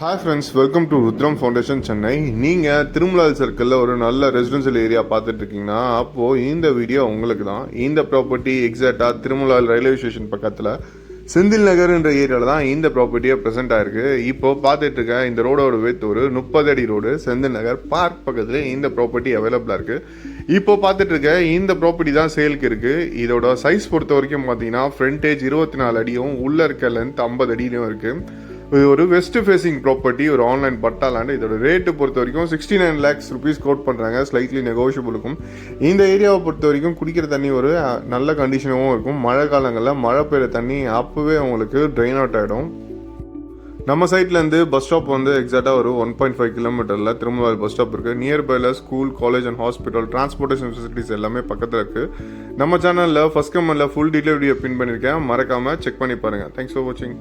Hi friends, welcome to Rudram foundation Chennai. நீங்கள் திருமலால் சர்க்கிளில் ஒரு நல்ல ரெசிடென்ஷியல் ஏரியா பார்த்துட்டு இருக்கீங்கன்னா அப்போது இந்த வீடியோ உங்களுக்கு தான். இந்த ப்ராப்பர்ட்டி எக்ஸாக்டாக திருமலால் ரயில்வே ஸ்டேஷன் பக்கத்தில் செந்தில் நகர்ன்ற ஏரியாவில் தான் இந்த ப்ராப்பர்ட்டியை ப்ரெசென்ட் ஆயிருக்கு. இப்போது பார்த்துட்டு இருக்க இந்த ரோடோட வித் ஒரு 30 அடி ரோடு, செந்தில் நகர் பார்க் பக்கத்தில் இந்த ப்ராப்பர்ட்டி அவைலபிளாக இருக்குது. இப்போ பார்த்துட்டு இருக்க இந்த ப்ராப்பர்ட்டி தான் சேலுக்கு இருக்குது. இதோட சைஸ் பொறுத்த வரைக்கும் பார்த்தீங்கன்னா ஃப்ரண்டேஜ் 24 அடியும் உள்ளே இருக்க லென்த் 50 அடியிலும் இருக்குது. இது ஒரு வெஸ்ட் ஃபேசிங் ப்ராப்பர்ட்டி, ஒரு ஆன்லைன் பட்டா லேண்ட். இதோட ரேட்டு பொறுத்த வரைக்கும் 69 lakhs rupees கோட் பண்ணுறாங்க. ஸ்லைட்லி நெகோஷியபிள் இருக்கும். இந்த ஏரியாவை பொறுத்த வரைக்கும் குடிக்கிற தண்ணி ஒரு நல்ல கண்டிஷனாகவும் இருக்கும். மழை காலங்களில் மழை பெய்கிற தண்ணி அப்போவே உங்களுக்கு ட்ரைன் அவுட் ஆகிடும். நம்ம சைட்லேருந்து பஸ் ஸ்டாப் வந்து எக்ஸாக்டாக ஒரு 1.5 கிலோமீட்டரில் திருமலால் பஸ் ஸ்டாப் இருக்குது. நியர்பையில் school, college and hospital, transportation facilities எல்லாமே பக்கத்தில் இருக்குது. நம்ம சேனலில் ஃபஸ்ட் கமெண்ட்டில் ஃபுல் டீட்டெயில் வீடியோ பின் பண்ணியிருக்கேன், மறக்காமல் செக் பண்ணி பாருங்கள். தேங்க்ஸ் ஃபார் வாட்சிங்.